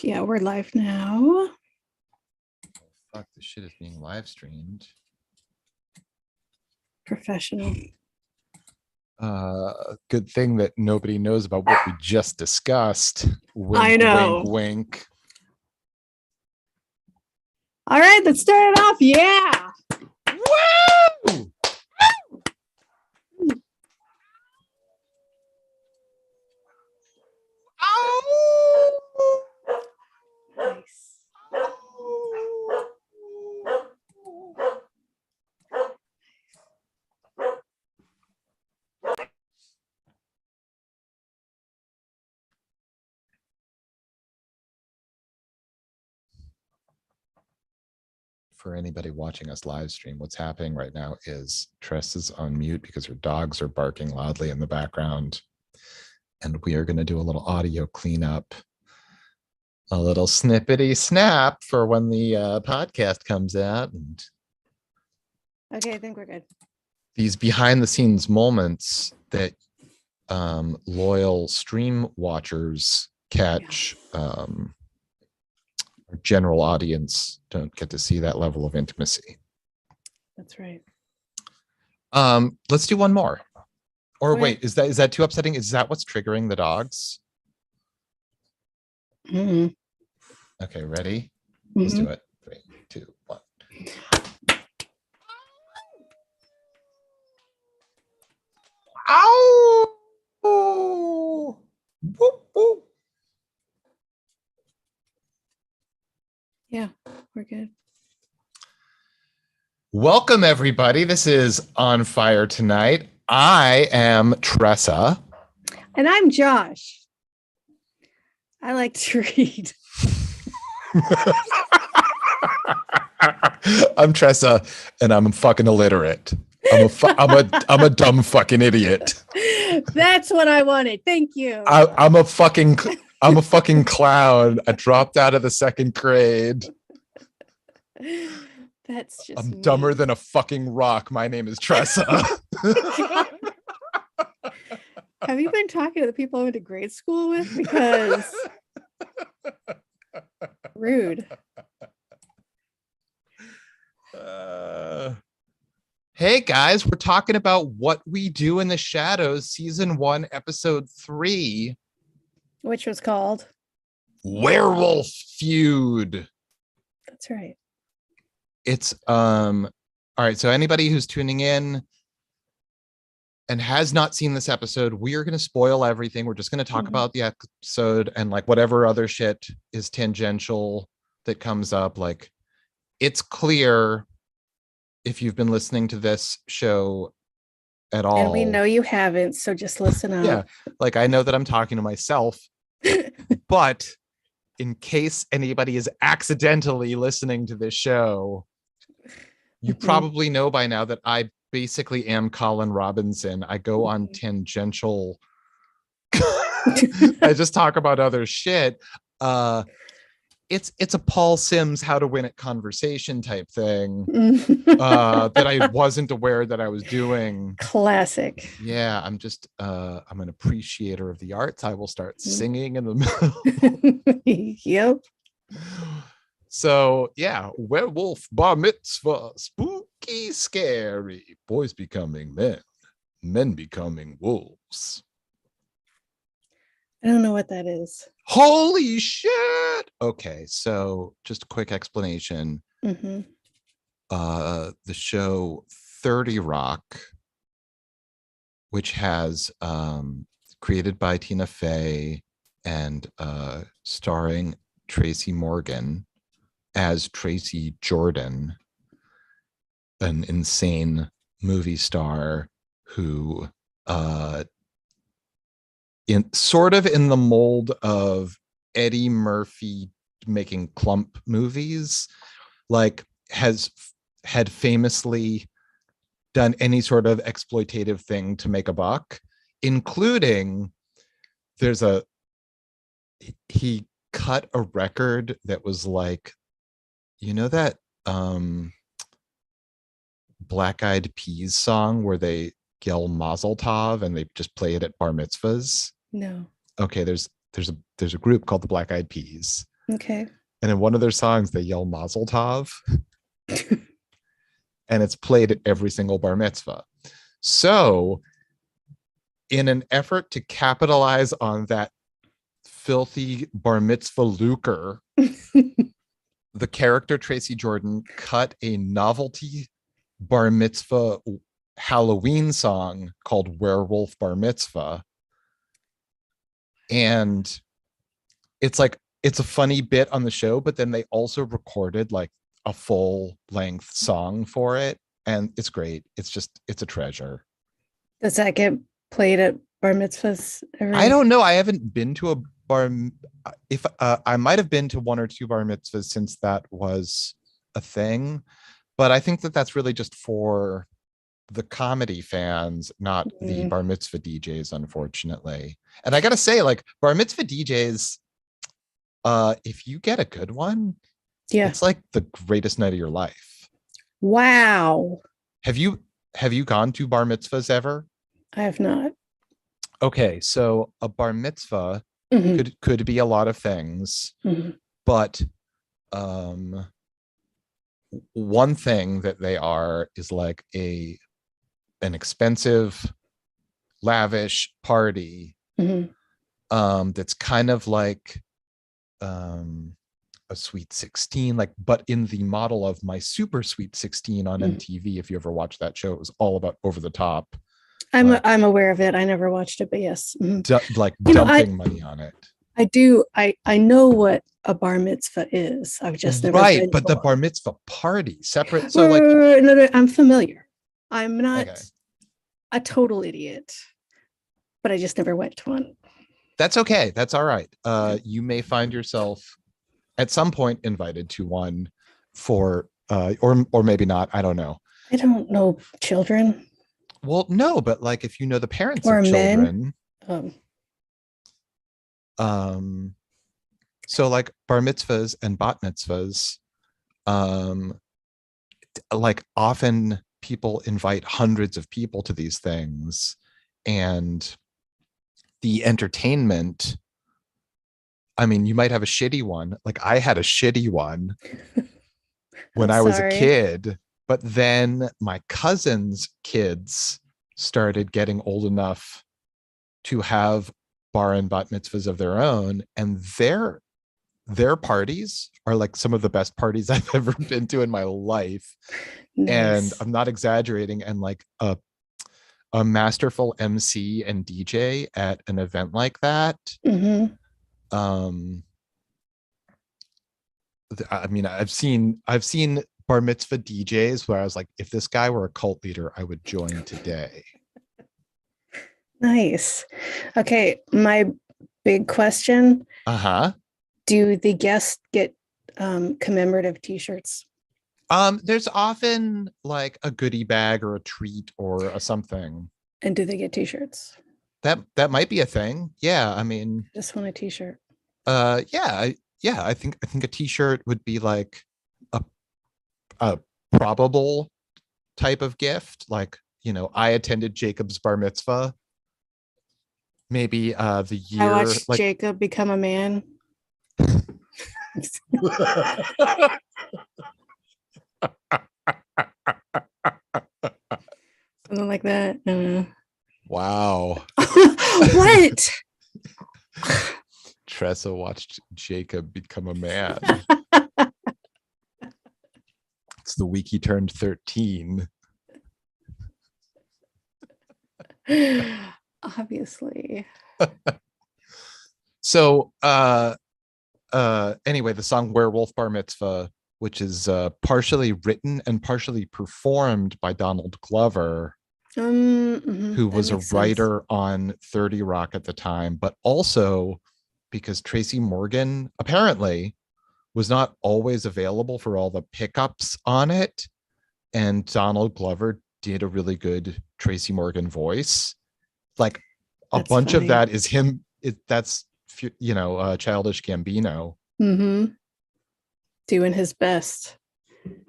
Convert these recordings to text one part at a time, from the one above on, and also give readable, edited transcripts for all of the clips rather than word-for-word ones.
Yeah, we're live now. Fuck, this shit is being live streamed. Professional. Good thing that nobody knows about what we just discussed. Wink, I know. Wink, wink. All right, let's start it off. Yeah. Woo! Oh! Nice. For anybody watching us live stream, what's happening right now is Tressa's on mute because her dogs are barking loudly in the background. And we are going to do a little audio cleanup, a little snippety snap for when the podcast comes out. And Okay, I think we're good. these behind the scenes moments that loyal stream watchers catch, our general audience don't get to see that level of intimacy. That's right. Let's do one more. Or Okay. wait, is that too upsetting? Is that what's triggering the dogs? Mm-hmm. Okay, ready? Let's do it. 3, 2, 1. Ow! Whoop, whoop. Yeah, we're good. Welcome, everybody. This is On Fire Tonight. I am Tressa. And I'm Josh. I like to read. I'm Tressa, and I'm fucking illiterate. I'm a dumb fucking idiot. That's what I wanted. Thank you. I'm a fucking clown. I dropped out of the 2nd grade. That's just I'm dumber than a fucking rock. My name is Tressa. Have you been talking to the people I went to grade school with? Because rude. Hey guys, we're talking about What We Do in the Shadows, season 1, episode 3. Which was called Werewolf Feud. That's right. It's all right, so anybody who's tuning in and has not seen this episode, we are going to spoil everything. We're just going to talk about the episode and like whatever other shit is tangential that comes up. Like, it's clear if you've been listening to this show at all. And we know you haven't, so just listen up. Yeah, like I know that I'm talking to myself, but in case anybody is accidentally listening to this show, you probably know by now that I basically am Colin Robinson. I go on tangential. I just talk about other shit. It's a Paul Sims how to win at conversation type thing that I wasn't aware that I was doing. Classic. Yeah, I'm just I'm an appreciator of the arts. I will start singing in the middle. Yep. So yeah, Werewolf Bar Mitzvah, spooky, scary, boys becoming men, men becoming wolves. I don't know what that is. Holy shit! Okay, so just a quick explanation. The show 30 Rock, which has created by Tina Fey and starring Tracy Morgan as Tracy Jordan, an insane movie star who in sort of in the mold of Eddie Murphy making clump movies, like had famously done any sort of exploitative thing to make a buck, including he cut a record that was like, you know, that Black Eyed Peas song where they yell Mazel Tov and they just play it at bar mitzvahs? No. Okay, there's a group called the Black Eyed Peas, Okay. And in one of their songs, they yell Mazel Tov. And it's played at every single bar mitzvah. So in an effort to capitalize on that filthy bar mitzvah lucre, the character Tracy Jordan cut a novelty bar mitzvah Halloween song called Werewolf Bar Mitzvah. And it's like, it's a funny bit on the show, but then they also recorded like a full length song for it. And it's great. It's a treasure. Does that get played at bar mitzvahs? I don't know. I haven't been to a bar. If I might have been to one or two bar mitzvahs since that was a thing, but I think that that's really just for the comedy fans, not the bar mitzvah DJs, unfortunately. And I gotta say, like, bar mitzvah DJs, if you get a good one, it's like the greatest night of your life. Wow. Have you gone to bar mitzvahs ever? I have not. Okay, so a bar mitzvah could be a lot of things, but one thing that they are is like an expensive, lavish party that's kind of like a Sweet 16, like, but in the model of My Super Sweet 16 on MTV. If you ever watched that show, it was all about over the top. I'm aware of it. I never watched it, but yes. Like dumping money on it. I do. I know what a bar mitzvah is. I've just never been but the bar mitzvah party separate. So no, I'm familiar. I'm not a total idiot, but I just never went to one. That's okay. That's all right. You may find yourself at some point invited to one for or maybe not. I don't know. I don't know children. Well, no, but like if you know the parents or of children. So like bar mitzvahs and bat mitzvahs, like often people invite hundreds of people to these things, and the entertainment, I mean, you might have a shitty one. Like I had a shitty one when I was a kid, but then my cousin's kids started getting old enough to have bar and bat mitzvahs of their own, and their parties are like some of the best parties I've ever been to in my life. Nice. And I'm not exaggerating. And like a masterful MC and DJ at an event like that. I mean, I've seen bar mitzvah DJs where I was like, if this guy were a cult leader, I would join today. Nice. Okay, my big question. Do the guests get commemorative t-shirts? There's often like a goodie bag or a treat or a something. And do they get t-shirts? That might be a thing. Yeah, I mean, just want a t-shirt. Yeah, I think a t-shirt would be like a probable type of gift. Like, you know, I attended Jacob's bar mitzvah. Maybe the year I watched Jacob become a man. Something like that. Wow. What? Tressa watched Jacob become a man. It's the week he turned 13. Obviously. So anyway, the song Werewolf Bar Mitzvah, which is partially written and partially performed by Donald Glover, who was a writer on 30 Rock at the time, but also because Tracy Morgan apparently was not always available for all the pickups on it, and Donald Glover did a really good Tracy Morgan voice. Like a bunch of that is him. That's, you know, Childish Gambino. Doing his best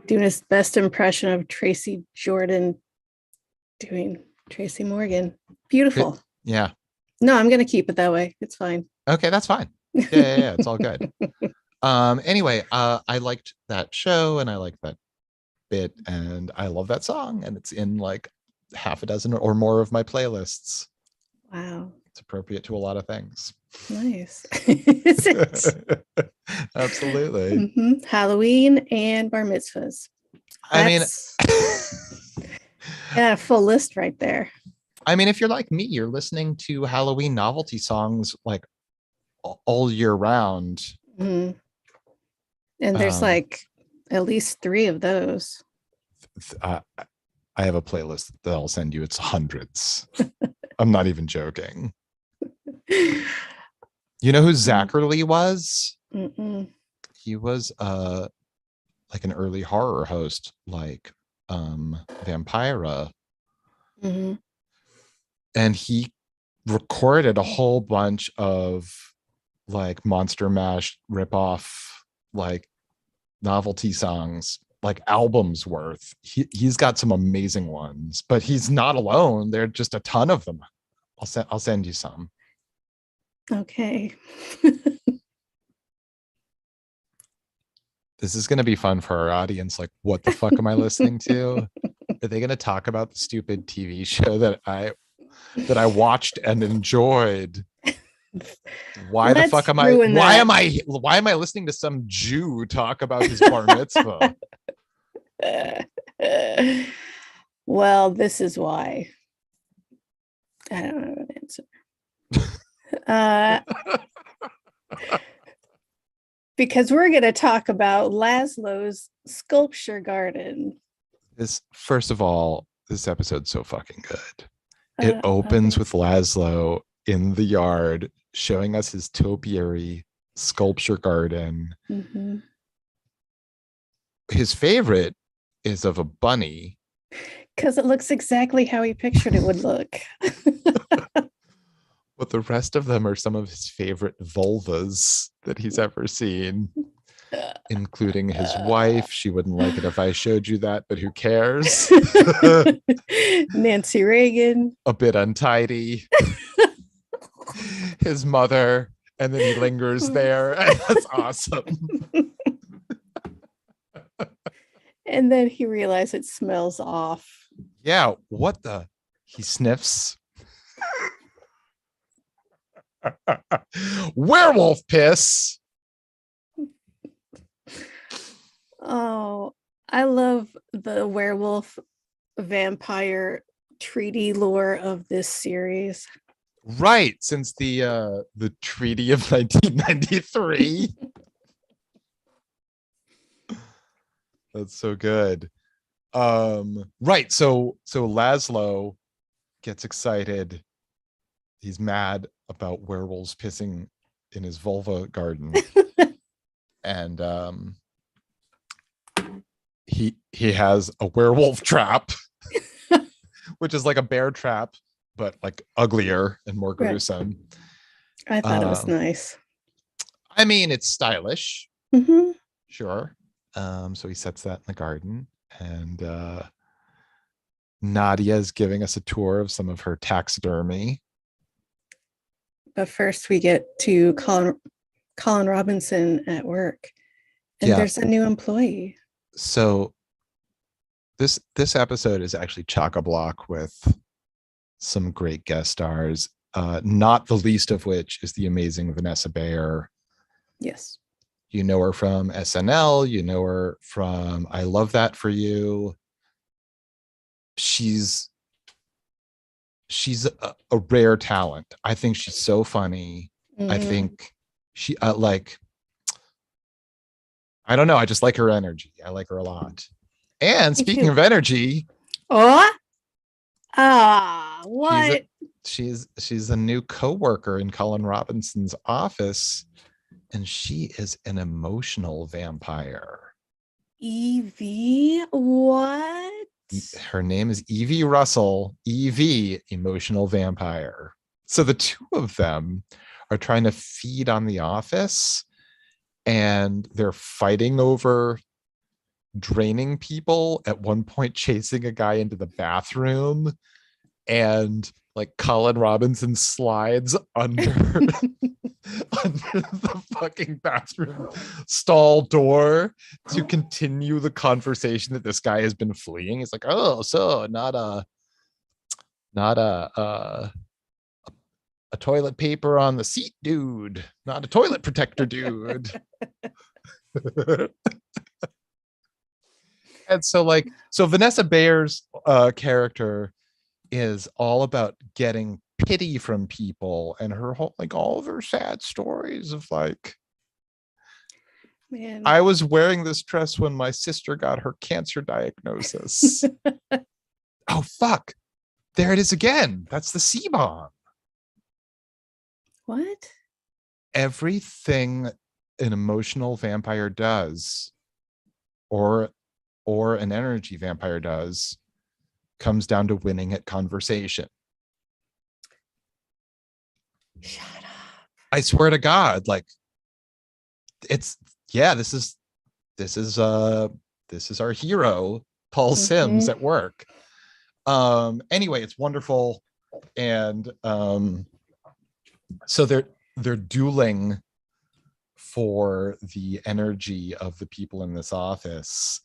impression of Tracy Jordan doing Tracy Morgan. Beautiful. Yeah. No, I'm going to keep it that way. It's fine. Okay, that's fine. Yeah, it's all good. Anyway, I liked that show and I liked that bit and I love that song and it's in like half a dozen or more of my playlists. Wow. It's appropriate to a lot of things. Nice. Is it? Absolutely. Halloween and bar mitzvahs. That's, yeah, full list right there. I mean, if you're like me, you're listening to Halloween novelty songs like all year round. And there's like at least 3 of those. I have a playlist that I'll send you. It's hundreds. I'm not even joking. You know who Zachary was? He was like an early horror host, like Vampira. And he recorded a whole bunch of like Monster Mash ripoff, like novelty songs, like albums worth. He's got some amazing ones, but he's not alone. There are just a ton of them. I'll send you some. Okay. This is going to be fun for our audience. Like, what the fuck am I listening to? Are they going to talk about the stupid TV show that I watched and enjoyed? Why the fuck am I? Why am I listening to some Jew talk about his bar mitzvah? Well, this is why. I don't have an answer. Because we're going to talk about Laszlo's sculpture garden. First of all, this episode's so fucking good. It opens with Laszlo in the yard showing us his topiary sculpture garden. His favorite is of a bunny. Because it looks exactly how he pictured it would look. But the rest of them are some of his favorite vulvas that he's ever seen, including his wife. She wouldn't like it if I showed you that, but who cares? Nancy Reagan. A bit untidy. His mother, and then he lingers there. And that's awesome. And then he realized it smells off. Yeah, what the? He sniffs. Werewolf piss. Oh, I love the werewolf vampire treaty lore of this series. Right, since the Treaty of 1993. That's so good. Right, so Laszlo gets excited. He's mad about werewolves pissing in his vulva garden. And he has a werewolf trap, which is like a bear trap, but like uglier and more gruesome. I thought it was nice. I mean, it's stylish. Sure. So he sets that in the garden, and Nadia is giving us a tour of some of her taxidermy. But first we get to Colin Robinson at work, and there's a new employee. So this episode is actually chock-a-block with some great guest stars, not the least of which is the amazing Vanessa Bayer. Yes. You know her from SNL. You know her from I Love That for You. She's a rare talent. I think she's so funny. I think she like, I don't know. I just like her energy. I like her a lot. And speaking of energy, what? She's a new coworker in Colin Robinson's office, and she is an emotional vampire. Evie, what? Her name is Evie Russell. Evie, emotional vampire. So the two of them are trying to feed on the office, and they're fighting over draining people, at one point chasing a guy into the bathroom, and like Colin Robinson slides under under the fucking bathroom stall door to continue the conversation that this guy has been fleeing. It's like, oh, so not a toilet paper on the seat dude, not a toilet protector dude. And so Vanessa Bayer's character is all about getting pity from people, and her whole, like, all of her sad stories of like, Man. I was wearing this dress when my sister got her cancer diagnosis. Oh fuck, there it is again. That's the C-bomb. What? Everything an emotional vampire does, or an energy vampire does, comes down to winning at conversation. Shut up. I swear to God, like, it's, yeah, this is our hero, Paul Sims at work. Anyway, it's wonderful. And so they're dueling for the energy of the people in this office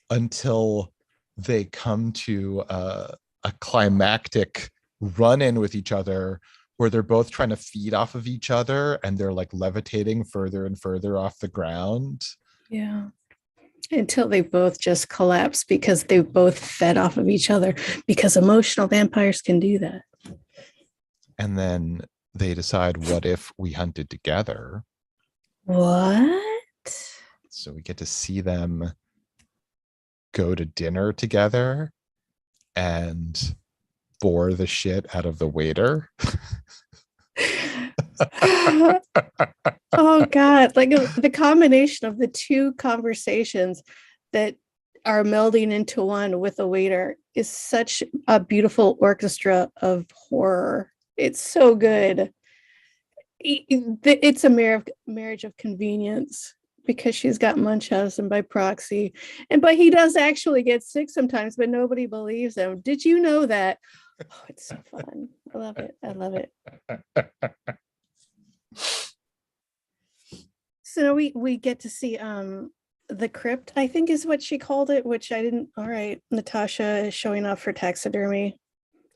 until they come to a climactic run-in with each other, where they're both trying to feed off of each other, and they're like levitating further and further off the ground. Yeah. Until they both just collapse because they both fed off of each other, because emotional vampires can do that. And then they decide, what if we hunted together? What? So we get to see them go to dinner together and bore the shit out of the waiter. Oh God, like the combination of the two conversations that are melding into one with a waiter is such a beautiful orchestra of horror. It's so good. It's a marriage of convenience, because she's got Munchausen by proxy, but he does actually get sick sometimes, but nobody believes him. Did you know that? Oh, it's so fun. I love it. I love it. So we get to see the crypt, I think is what she called it, which I didn't. All right, Natasha is showing off for taxidermy.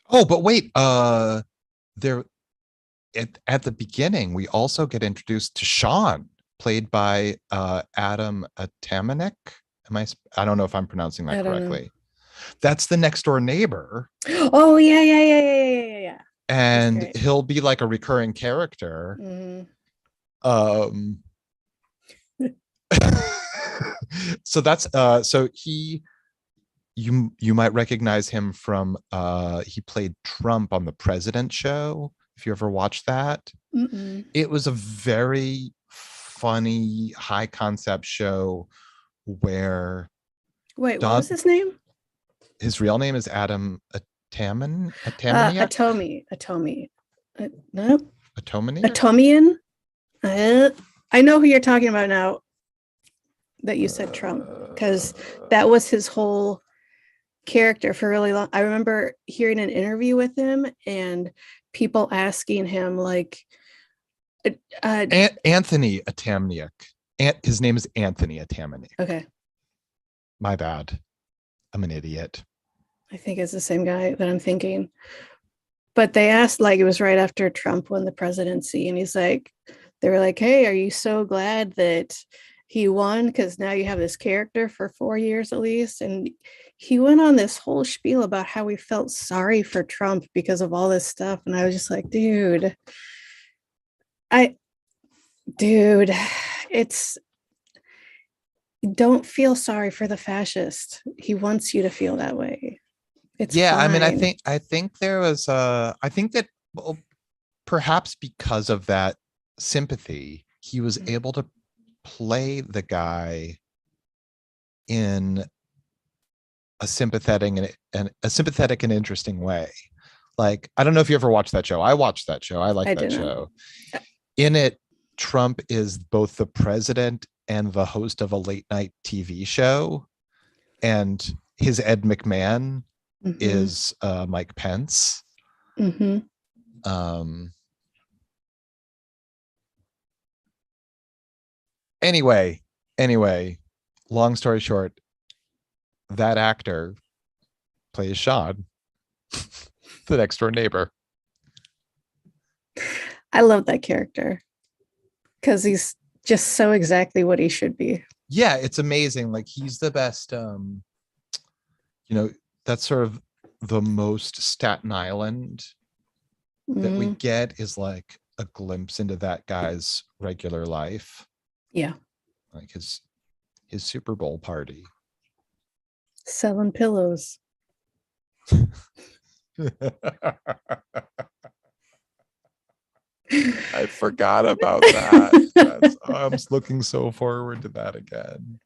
Oh, but wait, there at the beginning we also get introduced to Sean, played by Adam Atamanek. I don't know if I'm pronouncing that correctly. That's the next door neighbor. Oh yeah. And he'll be like a recurring character. So that's so you might recognize him from he played Trump on the President Show, if you ever watched that. It was a very funny high concept show where what was his name? His real name is Adam Atomian. Nope. Atomian. I know who you're talking about now that you said Trump, because that was his whole character for really long. I remember hearing an interview with him and people asking him like Anthony Atamiak. His name is Anthony Atamiak. Okay. My bad. I'm an idiot. I think it's the same guy that I'm thinking. But they asked, like, it was right after Trump won the presidency, and he's like, they were like, hey, are you so glad that he won? Because now you have this character for 4 years at least. And he went on this whole spiel about how he felt sorry for Trump because of all this stuff. And I was just like, dude, it's, don't feel sorry for the fascist. He wants you to feel that way. It's fine. I mean, I think there was I think that, well, perhaps because of that sympathy, he was able to play the guy in a sympathetic and interesting way. Like, I don't know if you ever watched that show. I watched that show. I like that show. In it, Trump is both the president and the host of a late night TV show, and his Ed McMahon is Mike Pence. Anyway, long story short, that actor plays Sean, the next door neighbor. I love that character because he's just so exactly what he should be. Yeah, it's amazing. Like, he's the best. That's sort of the most Staten Island that we get, is like a glimpse into that guy's regular life. Yeah. Like his Super Bowl party. Selling pillows. I forgot about that. I'm looking so forward to that again.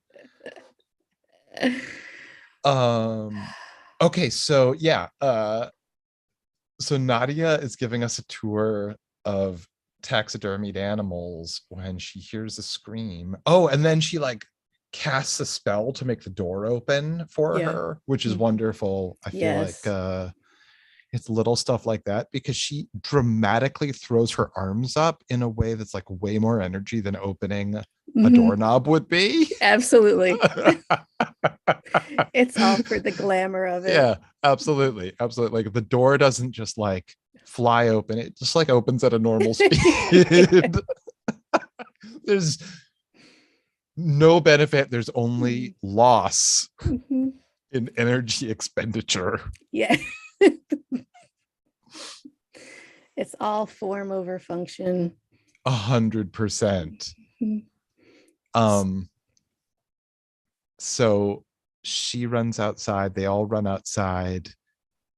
Okay, so yeah. So Nadia is giving us a tour of taxidermied animals when she hears a scream. Oh, and then she like casts a spell to make the door open for her, which is wonderful. I feel like it's little stuff like that, because she dramatically throws her arms up in a way that's like way more energy than opening a doorknob would be. Absolutely. It's all for the glamour of it. Yeah, absolutely. Like the door doesn't just like fly open, it just like opens at a normal speed. There's no benefit, there's only loss in energy expenditure. Yeah. It's all form over function. 100%. So she runs outside, they all run outside,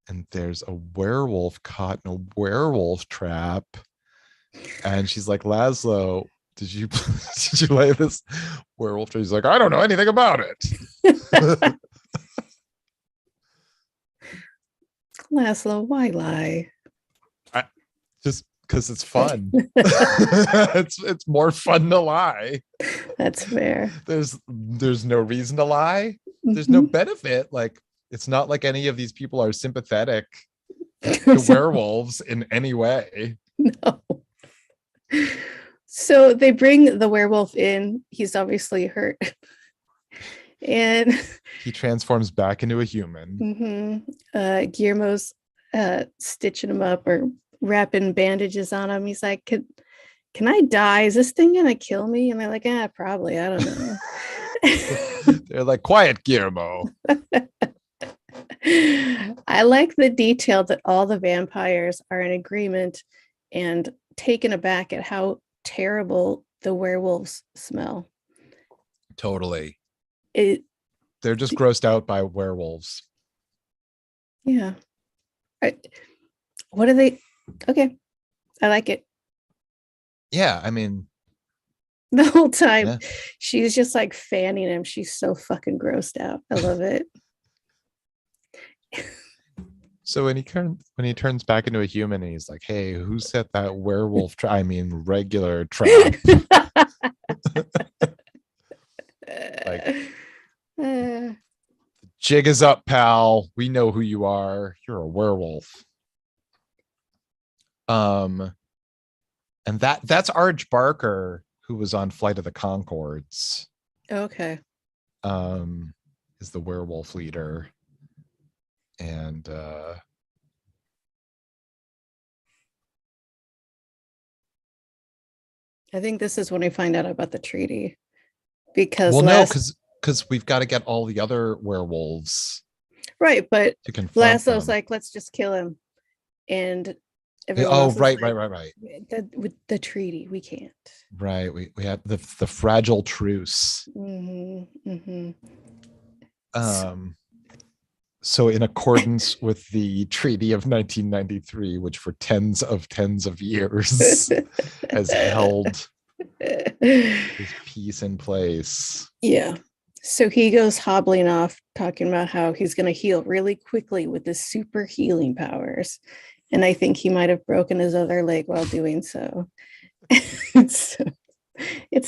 and there's a werewolf caught in a werewolf trap. And she's like, Laszlo, did you lay this werewolf trap? He's like, I don't know anything about it. Laszlo, why lie? Just because it's fun. It's more fun to lie. That's fair. There's no reason to lie. There's no benefit. Like, it's not like any of these people are sympathetic to werewolves in any way. No. So they bring the werewolf in. He's obviously hurt. And he transforms back into a human. Guillermo's stitching him up or wrapping bandages on him. He's like, can I die? Is this thing gonna kill me? And they're like, probably. I don't know. They're like, quiet, Guillermo. I like the detail that all the vampires are in agreement and taken aback at how terrible the werewolves smell. Totally. They're just grossed out by werewolves. Yeah. What are they? Okay. I like it. Yeah, I mean, the whole time she's just like fanning him. She's so fucking grossed out. I love it. So when he turns back into a human, and he's like, hey, who set that werewolf regular trap? Like, jig is up, pal. We know who you are. You're a werewolf. And that's Arj Barker, who was on Flight of the Conchords. Okay. Is the werewolf leader. And I think this is when we find out about the treaty. Because because we've got to get all the other werewolves. Right, but to confront Lasso's them. like, let's just kill him. And right. With the treaty, we can't. Right. We have the fragile truce. So in accordance with the Treaty of 1993, which for tens of years has held his peace in place. Yeah. So he goes hobbling off, talking about how he's going to heal really quickly with his super healing powers. And I think he might have broken his other leg while doing so. It's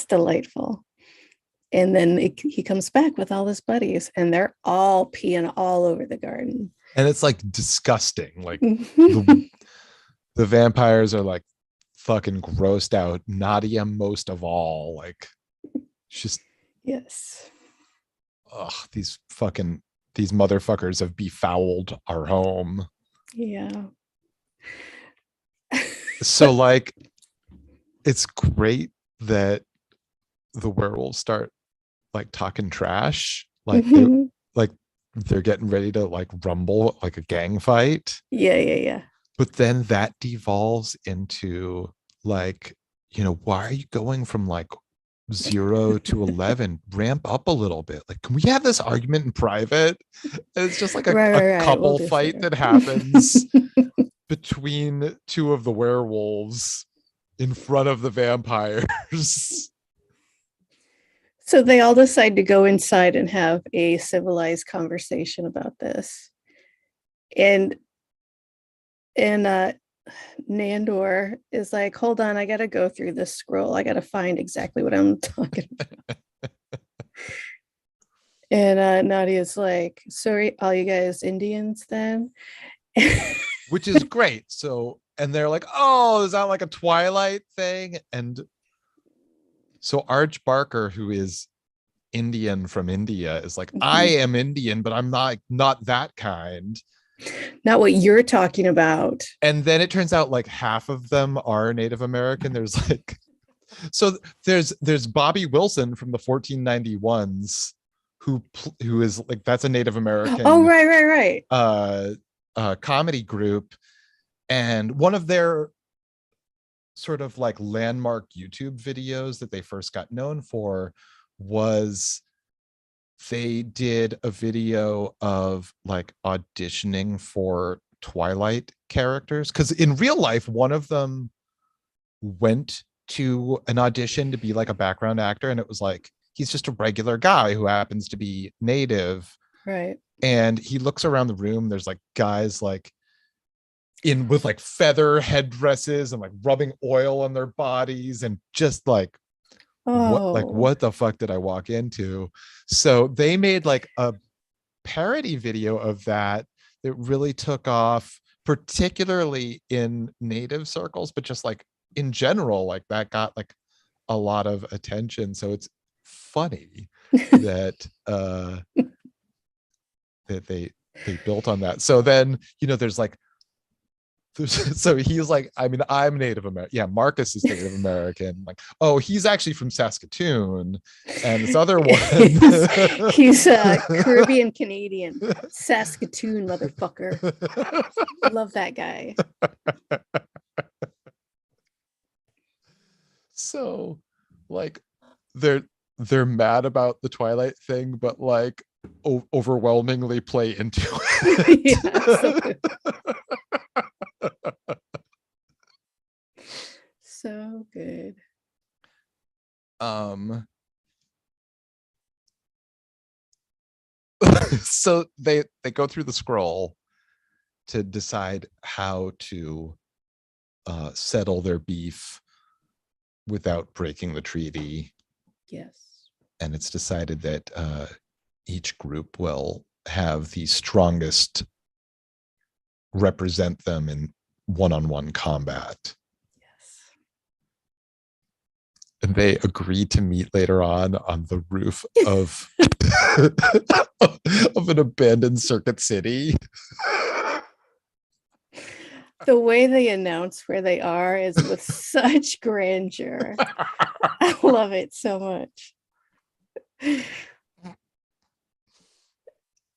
delightful. And then he comes back with all his buddies, and they're all peeing all over the garden. And it's like disgusting. Like the vampires are like fucking grossed out. Nadia most of all. Like, just Yes. these motherfuckers have befouled our home. Yeah. So like it's great that the werewolves start like talking trash, like Mhm. they're getting ready to like rumble like a gang fight, Yeah. but then that devolves into like, why are you going from like 0 to 11? Ramp up a little bit. Like, can we have this argument in private? And it's just like a Right. We'll couple just fight that happens between two of the werewolves in front of the vampires. So they all decide to go inside and have a civilized conversation about this. And Nandor is like, hold on, I gotta go through this scroll. I gotta find exactly what I'm talking about. And Nadia's like, sorry, all you guys Indians then? Which is great. So, and they're like, oh, is that like a Twilight thing? And so Arch Barker, who is Indian from India, is like, I am Indian, but I'm not that kind. Not what you're talking about. And then it turns out like half of them are Native American. There's like, so there's Bobby Wilson from the 1491s who is like, that's a Native American. Oh, right. Comedy group, and one of their sort of like landmark YouTube videos that they first got known for was they did a video of like auditioning for Twilight characters, because in real life one of them went to an audition to be like a background actor, and it was like he's just a regular guy who happens to be Native, right? And he looks around the room, there's like guys like in with like feather headdresses and like rubbing oil on their bodies, and just like what the fuck did I walk into? So they made like a parody video of that really took off, particularly in Native circles, but just like in general, like that got like a lot of attention. So it's funny that that they built on that. So then, there's like so he's like, I mean, I'm Native American. Yeah, Marcus is Native American. Like, oh, he's actually from Saskatoon. And this other one, he's Caribbean Canadian, Saskatoon motherfucker. Love that guy. So, like, they're mad about the Twilight thing, but like overwhelmingly play into it. So good. So they go through the scroll to decide how to settle their beef without breaking the treaty. Yes. And it's decided that each group will have the strongest represent them in one-on-one combat. Yes. And they agreed to meet later on the roof of of an abandoned Circuit City. The way they announce where they are is with such grandeur. I love it so much.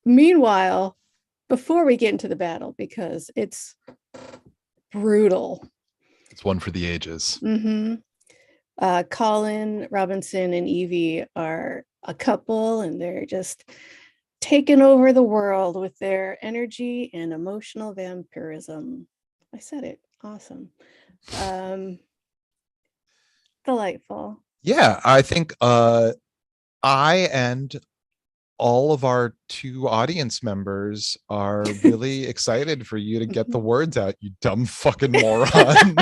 Meanwhile, before we get into the battle, because it's brutal. It's one for the ages. Colin Robinson and Evie are a couple, and they're just taking over the world with their energy and emotional vampirism. I said it. Awesome. Delightful. Yeah, I think I and all of our 2 audience members are really excited for you to get the words out, you dumb fucking moron.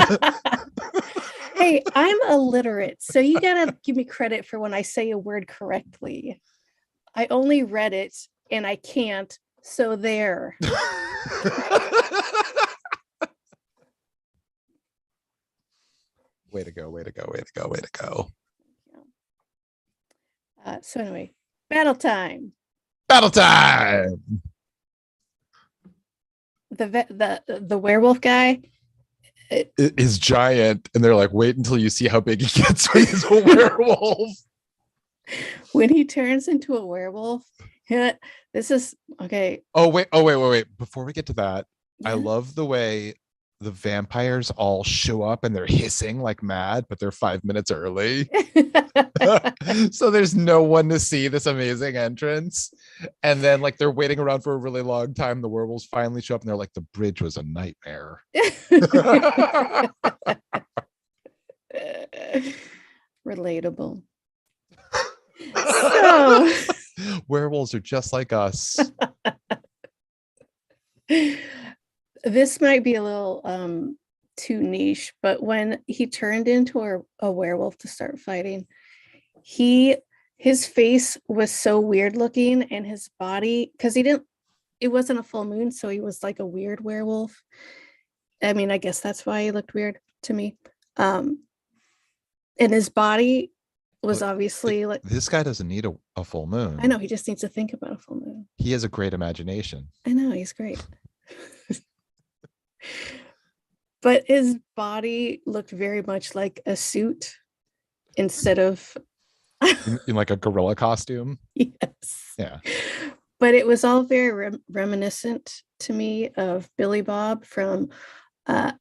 Hey, I'm illiterate, so you gotta give me credit for when I say a word correctly. I only read it and I can't, so there. Way to go. So anyway, battle time. Battle time. The werewolf guy It is giant, and they're like, wait until you see how big he gets when he's a werewolf. When he turns into a werewolf, this is okay. Oh wait. Before we get to that, I love the way the vampires all show up and they're hissing like mad, but they're 5 minutes early. So there's no one to see this amazing entrance. And then like they're waiting around for a really long time. The werewolves finally show up and they're like, the bridge was a nightmare. Relatable. So werewolves are just like us. This might be a little too niche, but when he turned into a werewolf to start fighting, his face was so weird looking, and his body, because it wasn't a full moon, so he was like a weird werewolf. I mean, I guess that's why he looked weird to me. And his body was obviously like, this guy doesn't need a full moon. I know, he just needs to think about a full moon. He has a great imagination. I know, he's great. But his body looked very much like a suit instead of in like a gorilla costume. Yes. Yeah. But it was all very reminiscent to me of Billy Bob from a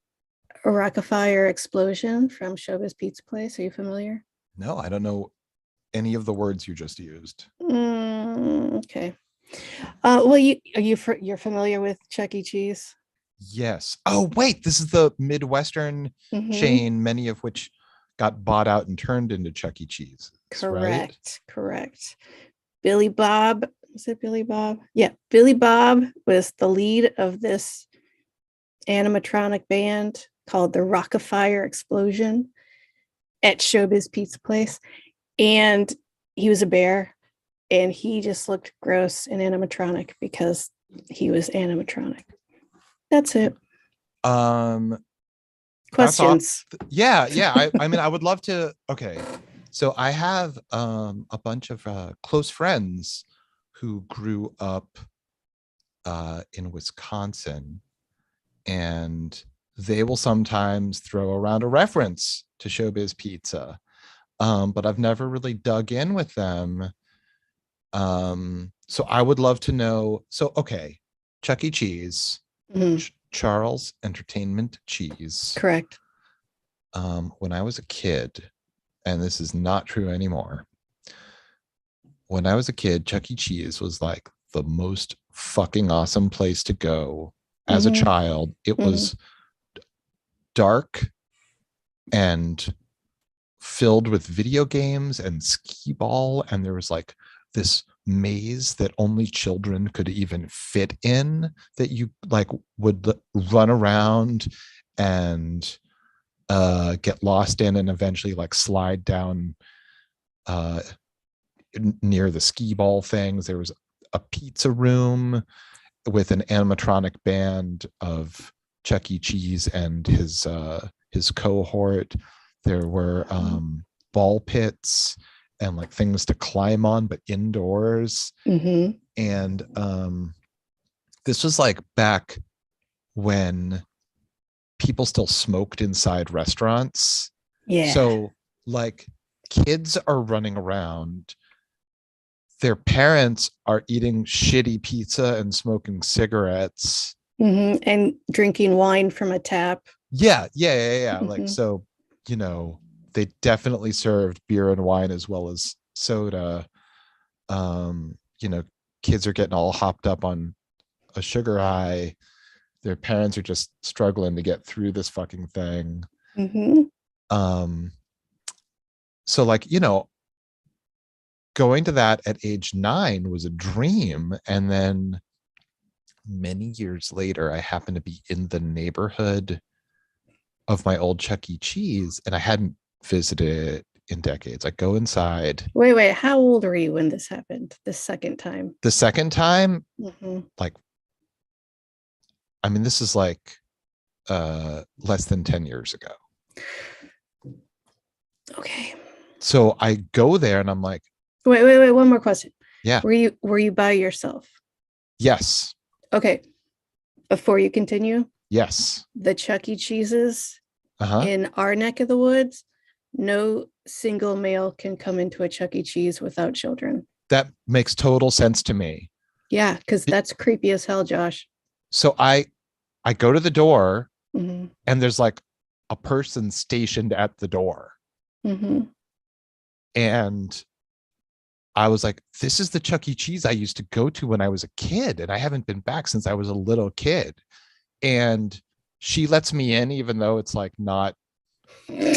Rockafire Explosion from Showbiz Pizza Place. Are you familiar? No, I don't know any of the words you just used. Okay. Well, you're familiar with Chuck E. Cheese? Yes. Oh, wait, this is the Midwestern chain, many of which got bought out and turned into Chuck E. Cheese. Correct. Right? Correct. Billy Bob. Was it Billy Bob? Yeah. Billy Bob was the lead of this animatronic band called the Rockafire Explosion at Showbiz Pizza Place. And he was a bear, and he just looked gross and animatronic because he was animatronic. That's it. Questions? Yeah. I mean, I would love to. Okay, so I have a bunch of close friends who grew up in Wisconsin, and they will sometimes throw around a reference to Showbiz Pizza, but I've never really dug in with them. So I would love to know. So okay, Chuck E. Cheese. Charles Entertainment Cheese. Correct. When I was a kid, and this is not true anymore, when I was a kid, Chuck E. Cheese was like the most fucking awesome place to go as a child. It was dark and filled with video games and skee ball, and there was like this maze that only children could even fit in, that you like would run around and get lost in, and eventually like slide down near the skee ball things. There was a pizza room with an animatronic band of Chuck E. Cheese and his cohort. There were ball pits and like things to climb on, but indoors. And this was like back when people still smoked inside restaurants. Yeah. So like kids are running around, their parents are eating shitty pizza and smoking cigarettes. And drinking wine from a tap. Yeah. Like, so, you know, they definitely served beer and wine as well as soda. You know, kids are getting all hopped up on a sugar high. Their parents are just struggling to get through this fucking thing. So like, you know, going to that at age 9 was a dream. And then many years later, I happened to be in the neighborhood of my old Chuck E. Cheese, and I hadn't visited it in decades. I go inside. Wait, how old were you when this happened the second time? The second time, like, I mean, this is like less than 10 years ago. Okay. So I go there and I'm like, Wait. One more question. Yeah. Were you by yourself? Yes. Okay. Before you continue, Yes. the Chuck E. Cheese's Uh-huh. in our neck of the woods, no single male can come into a Chuck E. Cheese without children. That makes total sense to me. Yeah, because that's creepy as hell, Josh. So I go to the door Mm-hmm. and there's like a person stationed at the door. Mm-hmm. And I was like, this is the Chuck E. Cheese I used to go to when I was a kid, and I haven't been back since I was a little kid. And she lets me in, even though it's like not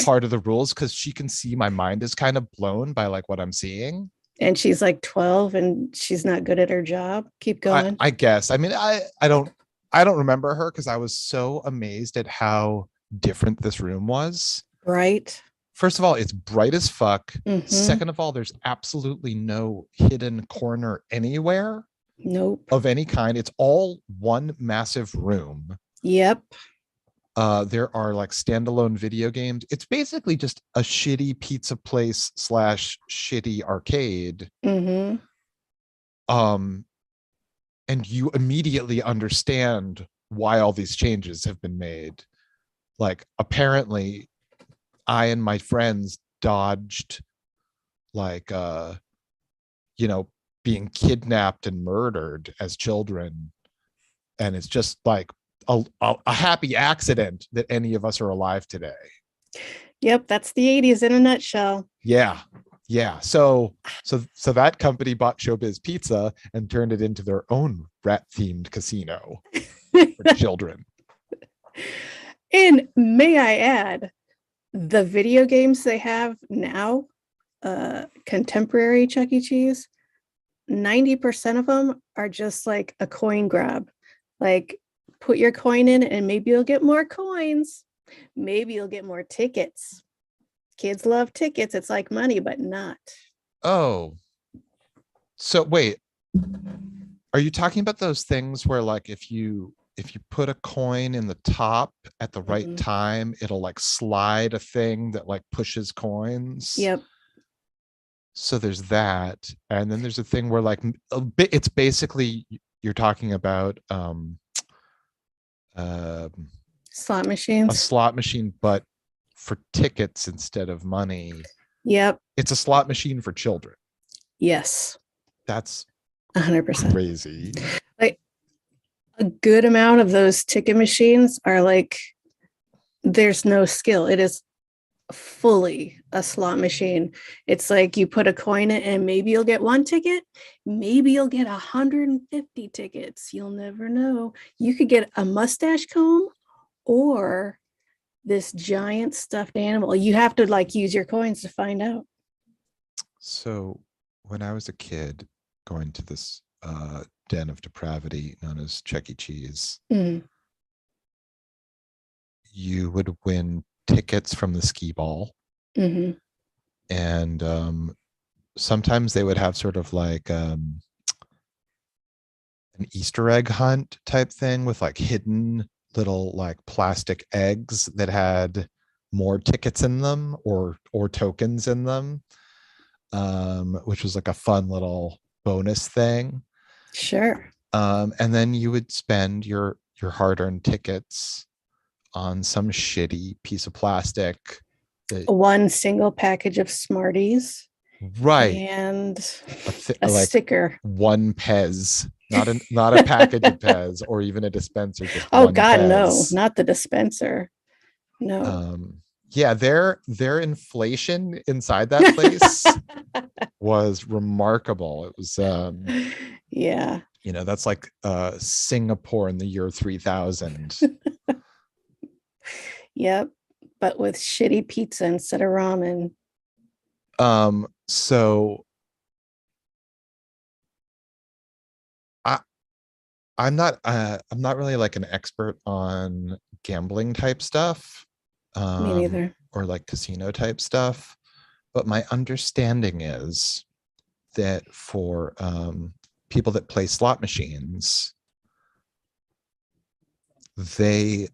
part of the rules, because she can see my mind is kind of blown by like what I'm seeing. And she's like 12 and she's not good at her job. Keep going. I guess. I mean, I don't remember her because I was so amazed at how different this room was. Right. First of all, it's bright as fuck. Mm-hmm. Second of all, there's absolutely no hidden corner anywhere. Nope. Of any kind. It's all one massive room. Yep. There are like standalone video games. It's basically just a shitty pizza place / shitty arcade. Mm-hmm. And you immediately understand why all these changes have been made. Like, apparently I and my friends dodged like being kidnapped and murdered as children, and it's just like a happy accident that any of us are alive today. Yep, that's the 80s in a nutshell. Yeah. So that company bought Showbiz Pizza and turned it into their own rat themed casino for children. And may I add, the video games they have now, contemporary Chuck E. Cheese, 90% of them are just like a coin grab. Like, put your coin in and maybe you'll get more coins. Maybe you'll get more tickets. Kids love tickets. It's like money, but not. Oh. So wait. Are you talking about those things where like if you put a coin in the top at the right time, it'll like slide a thing that like pushes coins? Yep. So there's that. And then there's a thing where like it's basically you're talking about slot machines. A slot machine, but for tickets instead of money. Yep. It's a slot machine for children. Yes. That's 100% crazy. Like, a good amount of those ticket machines are like, there's no skill. It is fully a slot machine. It's like you put a coin in and maybe you'll get one ticket, maybe you'll get 150 tickets. You'll never know. You could get a mustache comb or this giant stuffed animal. You have to like use your coins to find out. So when I was a kid going to this den of depravity known as Chuck E. Cheese, you would win tickets from the skee ball. And sometimes they would have sort of like an Easter egg hunt type thing with like hidden little like plastic eggs that had more tickets in them or tokens in them, which was like a fun little bonus thing. Sure. And then you would spend your hard-earned tickets on some shitty piece of plastic. One single package of Smarties. Right. And a like sticker. One Pez. Not a package of Pez or even a dispenser. Just oh one God, Pez. No, not the dispenser. No. Yeah, their inflation inside that place was remarkable. It was yeah. That's like Singapore in the year 3000. Yep. But with shitty pizza instead of ramen. So I'm not really like an expert on gambling type stuff. Me neither. Or like casino type stuff. But my understanding is that for people that play slot machines, they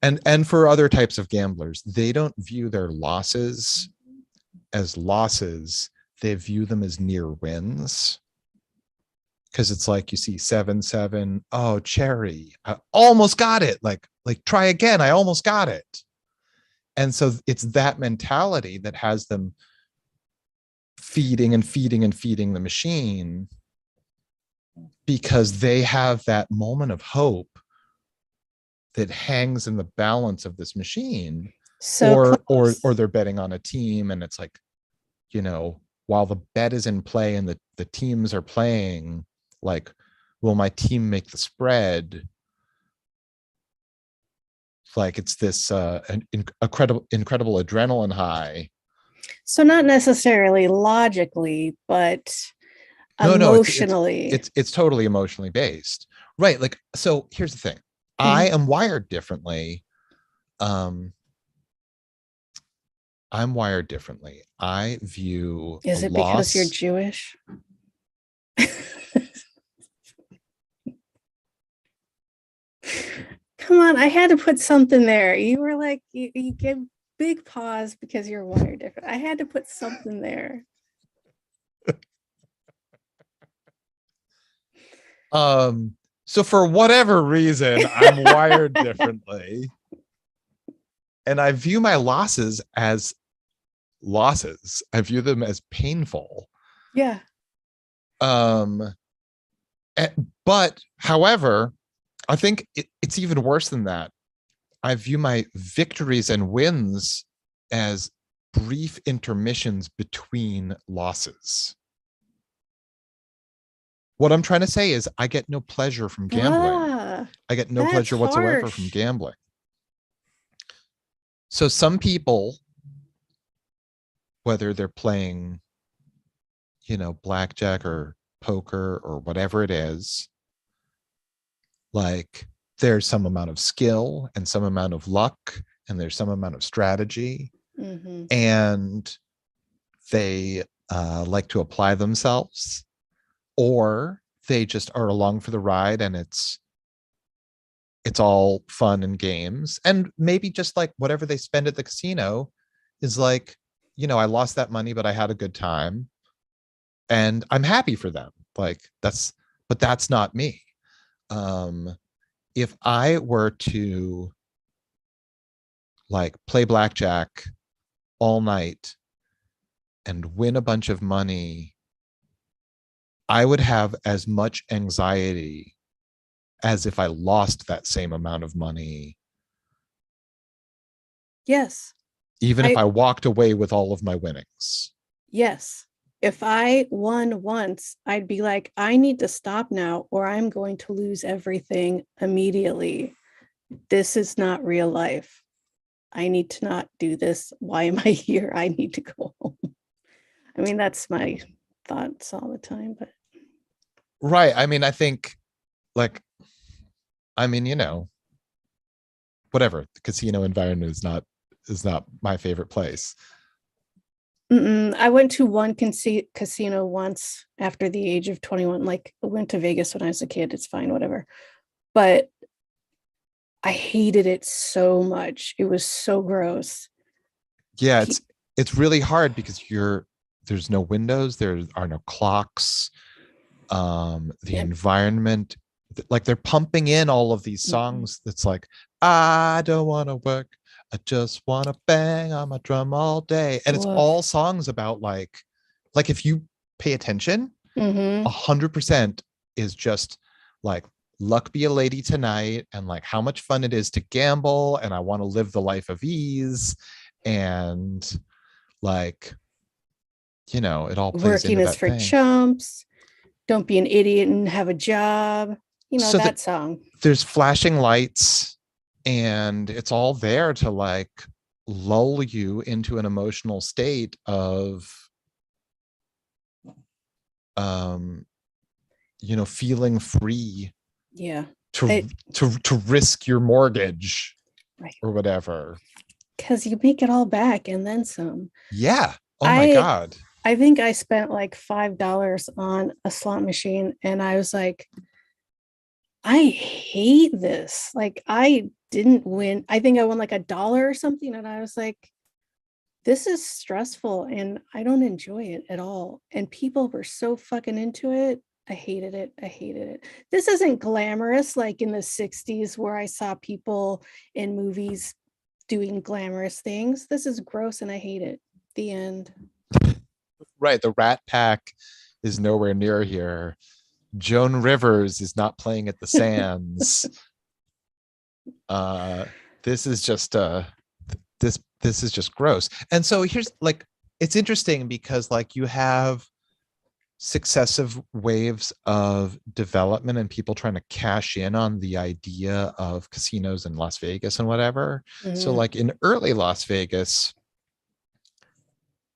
and for other types of gamblers, they don't view their losses as losses. they view them as near wins. Because it's like you see 7-7, oh, cherry, I almost got it. Like try again, I almost got it. And so it's that mentality that has them feeding and feeding and feeding the machine, because they have that moment of hope that hangs in the balance of this machine. So or they're betting on a team, and it's like, you know, while the bet is in play and the teams are playing, like, will my team make the spread? Like it's this an incredible adrenaline high. So not necessarily logically, but No, emotionally. it's totally emotionally based, right? Like, so here's the thing. I am wired differently. I'm wired differently. I view Is it because you're Jewish? Come on, I had to put something there. You were like, you give big pause because you're wired different. I had to put something there. So for whatever reason, I'm wired differently. And I view my losses as losses. I view them as painful. Yeah. But however, I think it's even worse than that. I view my victories and wins as brief intermissions between losses. What I'm trying to say is I get no pleasure from gambling. I get no pleasure whatsoever from gambling. So some people, whether they're playing, you know, blackjack or poker or whatever it is, like there's some amount of skill and some amount of luck and there's some amount of strategy, and they like to apply themselves, or they just are along for the ride and it's all fun and games. And maybe just like whatever they spend at the casino is like, you know, I lost that money, but I had a good time and I'm happy for them. Like but that's not me. If I were to like play blackjack all night and win a bunch of money, I would have as much anxiety as if I lost that same amount of money. Yes. Even if I walked away with all of my winnings. Yes. If I won once, I'd be like, I need to stop now or I'm going to lose everything immediately. This is not real life. I need to not do this. Why am I here? I need to go home. I mean, that's my thoughts all the time, but. Right. I mean, I think like, I mean, you know, whatever, the casino environment is not my favorite place. I went to one casino once after the age of 21. Like I went to Vegas when I was a kid. It's fine, whatever. But I hated it so much. It was so gross. Yeah, it's really hard because there's no windows, there are no clocks. The environment, like they're pumping in all of these songs that's like, I don't want to work, I just want to bang on my drum all day. And it's all songs about like if you pay attention, 100% is just like, luck be a lady tonight, and like how much fun it is to gamble, and I want to live the life of ease, and like, you know, it all plays working into is that for thing. chumps, don't be an idiot and have a job, you know, so that song. There's flashing lights and it's all there to like lull you into an emotional state of you know, feeling free to risk your mortgage, right, or whatever, because you make it all back and then some. Yeah. Oh my God. I think I spent like $5 on a slot machine and I was like, I hate this. Like I didn't win. I think I won like $1 or something. And I was like, This is stressful and I don't enjoy it at all. And people were so fucking into it. I hated it. I hated it. This isn't glamorous like in the 60s where I saw people in movies doing glamorous things. This is gross and I hate it. The end. Right. The Rat Pack is nowhere near here. Joan Rivers is not playing at the Sands. This is just this is just gross. And so here's like, it's interesting because like you have successive waves of development and people trying to cash in on the idea of casinos in Las Vegas and whatever. So like in early Las Vegas,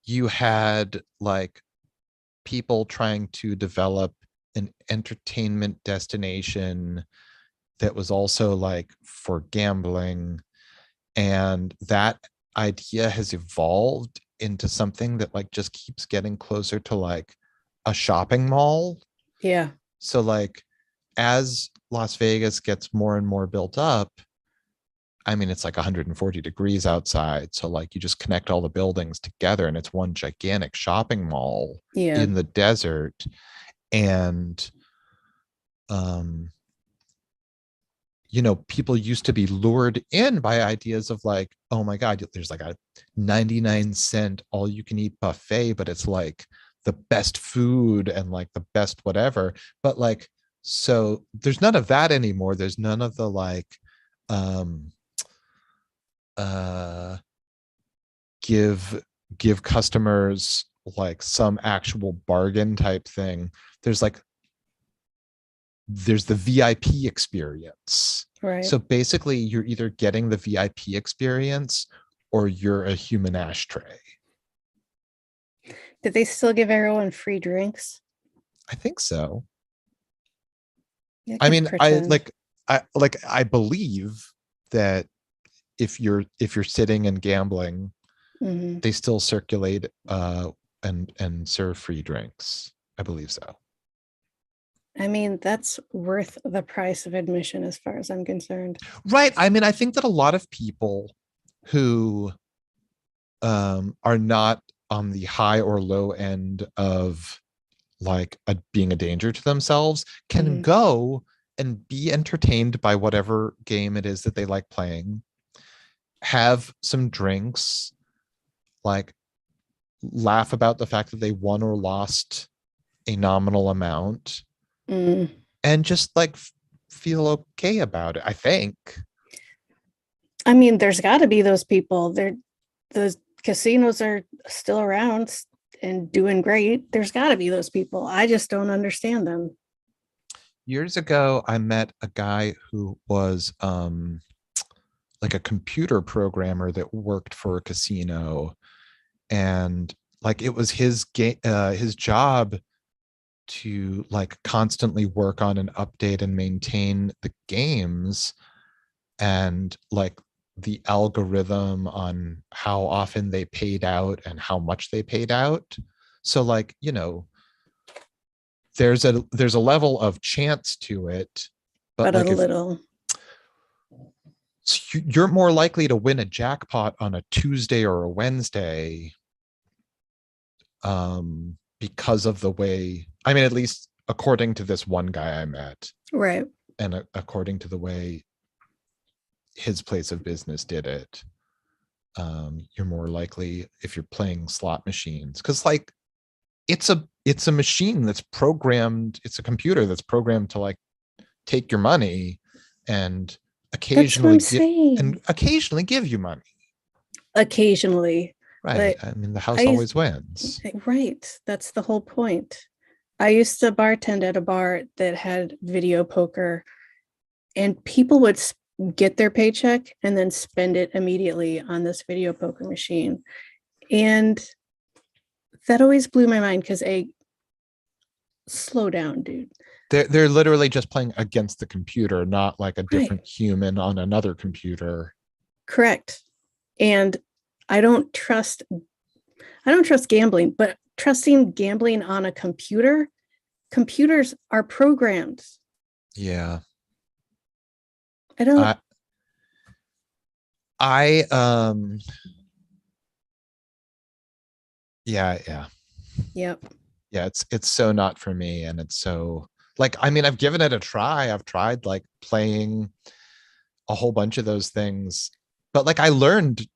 you had like people trying to develop an entertainment destination that was also like for gambling, and that idea has evolved into something that like just keeps getting closer to like a shopping mall. Yeah. So like as Las Vegas gets more and more built up, I mean, it's like 140 degrees outside. So like you just connect all the buildings together and it's one gigantic shopping mall in the desert. And you know, people used to be lured in by ideas of like, oh my God, there's like a 99-cent all you can eat buffet, but it's like the best food and like the best whatever. But like, so there's none of that anymore. There's none of the like, give customers like some actual bargain type thing. There's the VIP experience. Right. So basically you're either getting the VIP experience or you're a human ashtray. Did they still give everyone free drinks? I think so. Yeah, I mean, I believe that if you're sitting and gambling, they still circulate and serve free drinks. I believe so. I mean, that's worth the price of admission as far as I'm concerned. Right. I mean, I think that a lot of people who are not on the high or low end of like being a danger to themselves can go and be entertained by whatever game it is that they like playing, have some drinks, like laugh about the fact that they won or lost a nominal amount, and just like feel okay about it, I think. I mean, there's got to be those people. Those casinos are still around and doing great. There's got to be those people. I just don't understand them. Years ago, I met a guy who was like a computer programmer that worked for a casino, and like it was his job to like constantly work on and update and maintain the games, and like the algorithm on how often they paid out and how much they paid out. So like, you know, there's a level of chance to it, but like a little. You're more likely to win a jackpot on a Tuesday or a Wednesday, because of the way, I mean, at least according to this one guy I met, right, and according to the way his place of business did it, you're more likely if you're playing slot machines, because like it's a machine that's programmed, it's a computer that's programmed to like take your money and occasionally give you money. Occasionally. Right. I mean, the house always wins. Right. That's the whole point. I used to bartend at a bar that had video poker, and people would get their paycheck and then spend it immediately on this video poker machine. And that always blew my mind because slow down, dude. They're literally just playing against the computer, not like a different human on another computer. Correct. And I don't trust gambling, but trusting gambling on a computer, computers are programmed. Yeah. I don't. Yeah. Yep. Yeah, it's so not for me. And it's so like, I mean, I've given it a try. I've tried like playing a whole bunch of those things, but like I learned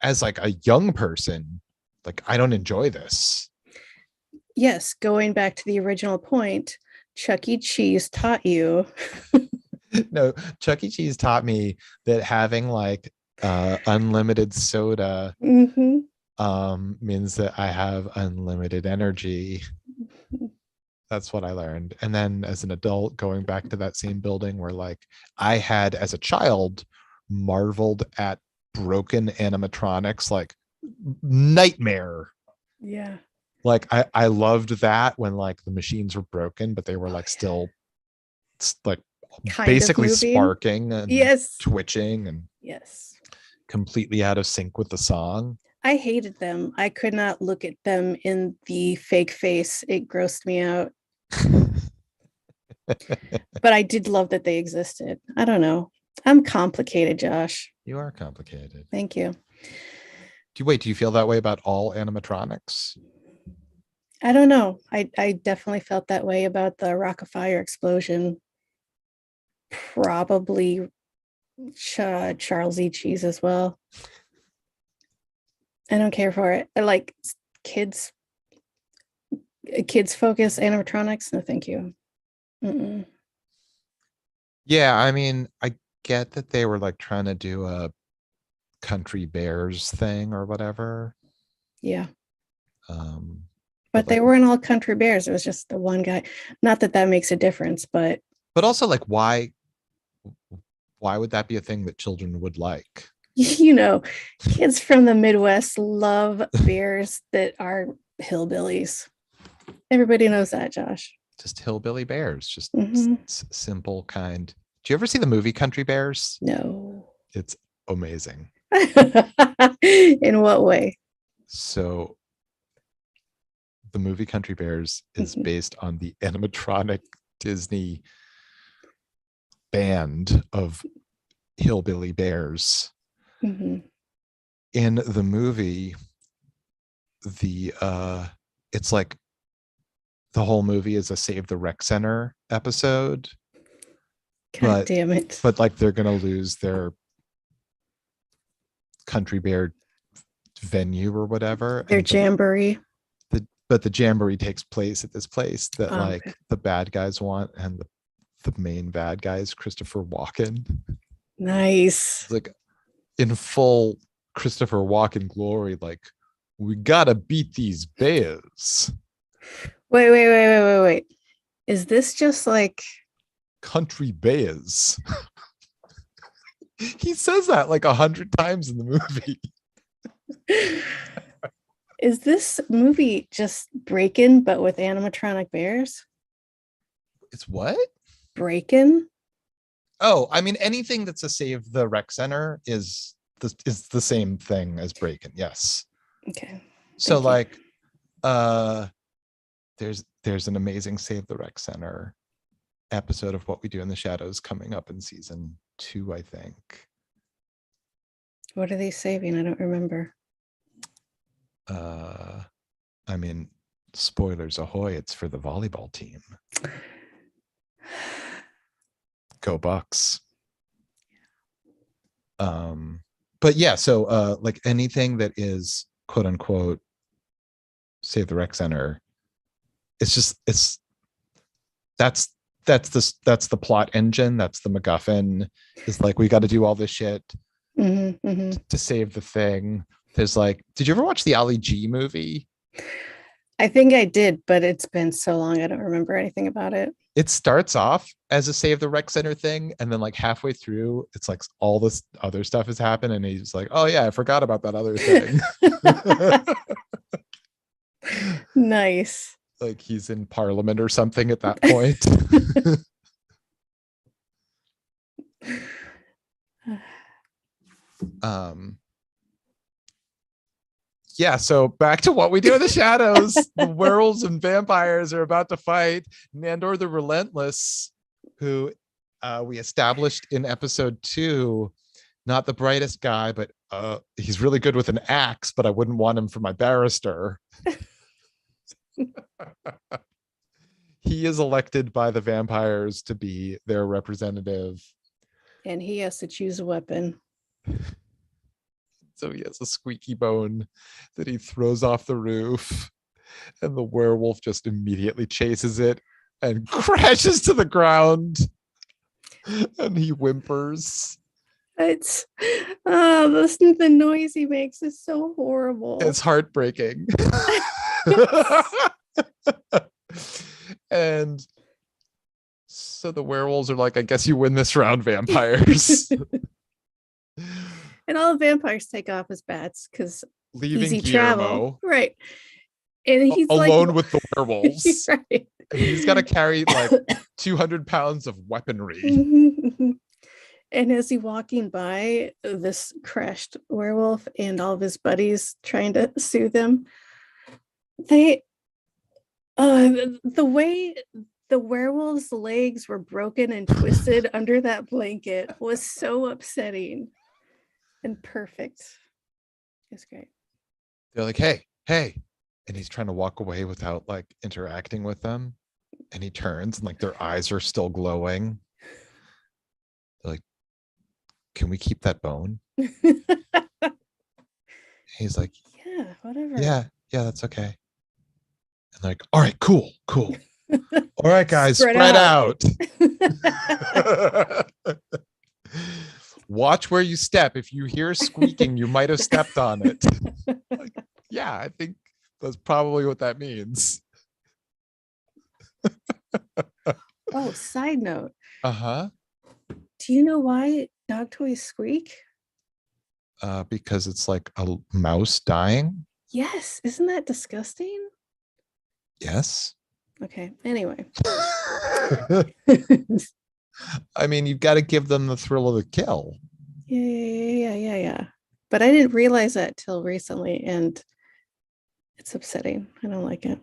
as like a young person, like I don't enjoy this. Yes, going back to the original point, Chuck E. Cheese taught you. No, Chuck E. Cheese taught me that having like unlimited soda Mm-hmm. means that I have unlimited energy. That's what I learned. And then as an adult, going back to that same building where like I had as a child marveled at broken animatronics, like nightmare. Yeah. Like I loved that when like the machines were broken, but they were like still like Kind of basically moving. sparking and Yes. twitching and Yes. completely out of sync with the song. I hated them. I could not look at them in the fake face. It grossed me out. But I did love that they existed. I don't know. I'm complicated, Josh. You are complicated. Thank you. Do you feel that way about all animatronics? I don't know. I definitely felt that way about the Rock of Fire explosion. Probably Charles E. Cheese as well. I don't care for it. I like kids focus animatronics. No, thank you. Mm-mm. Yeah, I mean, I get that they were like trying to do a country bears thing or whatever. Yeah. Um, But they like, weren't all country bears. It was just the one guy. Not that that makes a difference, but but also like why would that be a thing that children would like? you know, kids from the Midwest love bears that are hillbillies. Everybody knows that, Josh. Just hillbilly bears, just Mhm. simple kind. Do you ever see the movie Country Bears? No. It's amazing. In what way? So the movie Country Bears is Mhm. based on the animatronic Disney band of hillbilly bears. Mhm. In the movie, it's like the whole movie is a Save the Rec Center episode, God but damn it. like they're gonna lose their country bear venue or whatever, Their and jamboree. the jamboree takes place at this place that Oh, okay. like the bad guys want, and the main bad guy is Christopher Walken. Nice. It's like in full Christopher Walken glory, like we gotta beat these bears. Wait. Is this just like Country bears. He says that like 100 times in the movie. is this movie just Breakin' but with animatronic bears? It's what? Breakin'? Oh, I mean, anything that's a Save the Rec Center is the same thing as Breakin'. Yes. Okay. So Thank you. like, there's an amazing Save the Rec Center episode of What We Do in the Shadows coming up in season 2, I think. What are they saving? I don't remember. I mean, spoilers ahoy! It's for the volleyball team. Go Bucks. But yeah, so like anything that is quote unquote Save the Rec Center, it's that's the plot engine, that's the MacGuffin, is like we got to do all this shit to save the thing. There's like, did you ever watch the Ali G movie? I think I did, but it's been so long I don't remember anything about it. It starts off as a Save the Rec Center thing, and then like halfway through, it's like all this other stuff has happened, and he's like, "Oh yeah, I forgot about that other thing." Nice. Like he's in Parliament or something at that point. Yeah, so back to What We Do in the Shadows. The werewolves and vampires are about to fight. Nandor the Relentless, who we established in episode 2 not the brightest guy, but he's really good with an axe, but I wouldn't want him for my barrister. He is elected by the vampires to be their representative. And he has to choose a weapon. So he has a squeaky bone that he throws off the roof, and the werewolf just immediately chases it and crashes to the ground, and he whimpers. It's the noise he makes is so horrible. It's heartbreaking. And so the werewolves are like, I guess you win this round, vampires. And all the vampires take off his bats because Leaving easy Guillermo, travel. Right. And he's alone like, with the werewolves. right. And he's got to carry like 200 pounds of weaponry. And as he walking by this crashed werewolf and all of his buddies trying to soothe him, they the way the werewolf's legs were broken and twisted under that blanket was so upsetting and perfect. It's great. They're like, hey, hey. And he's trying to walk away without like interacting with them. And he turns and like their eyes are still glowing. They're like, can we keep that bone? He's like, yeah, whatever. Yeah, that's okay. And they're like, all right, cool. All right, guys, spread out. Watch where you step. If you hear squeaking, you might have stepped on it. Like, yeah, I think that's probably what that means. Oh, side note. Uh-huh. Do you know why Dog Toys Squeak? Because it's like a mouse dying. Yes. Isn't that disgusting? Yes. Okay. Anyway. I mean, you've got to give them the thrill of the kill. Yeah. But I didn't realize that till recently, and it's upsetting. I don't like it.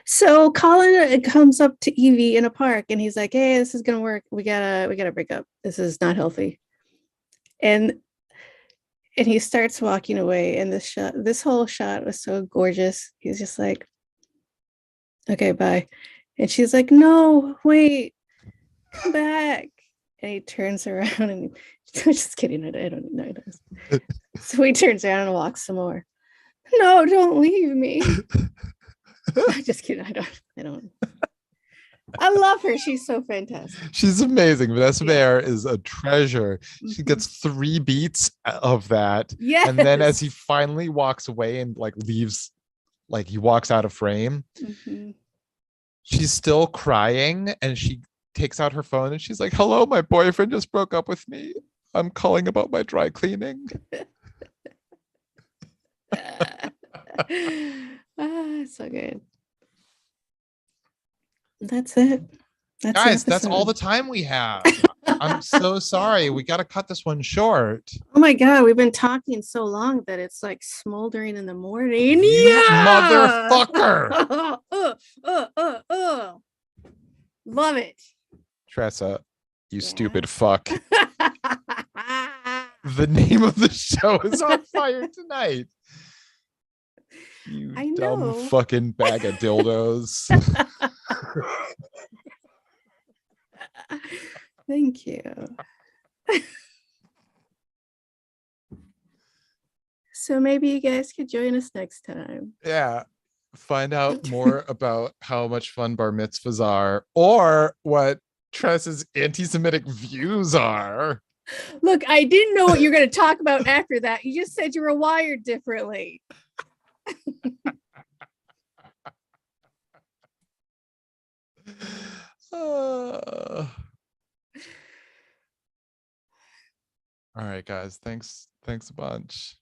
So Colin comes up to Evie in a park, and he's like, "Hey, this is gonna work. We gotta break up. This is not healthy." And he starts walking away, and this whole shot was so gorgeous. He's just like, "Okay, bye." And she's like, "No, wait, come back." And he turns around and I'm just kidding. I don't know. So he turns around and walks some more. No, don't leave me. I'm just kidding. I don't. I love her. She's so fantastic. She's amazing. Vanessa Bayer is a treasure. She gets 3 beats of that. Yes. And then as he finally walks away and like leaves, like he walks out of frame, she's still crying, and she takes out her phone and she's like, "Hello, my boyfriend just broke up with me. I'm calling about my dry cleaning." So good. That's it. Guys, that's all the time we have. I'm so sorry. We got to cut this one short. Oh my God, we've been talking so long that it's like smoldering in the morning. You motherfucker. Love it. Tressa, you stupid fuck. The name of the show is on fire tonight. You dumb fucking bag of dildos. Thank you. So maybe you guys could join us next time. Yeah. Find out more about how much fun bar mitzvahs are, or what Tressa's anti-Semitic views are. Look, I didn't know what you're going to talk about after that. You just said you were wired differently. All right, guys. Thanks a bunch.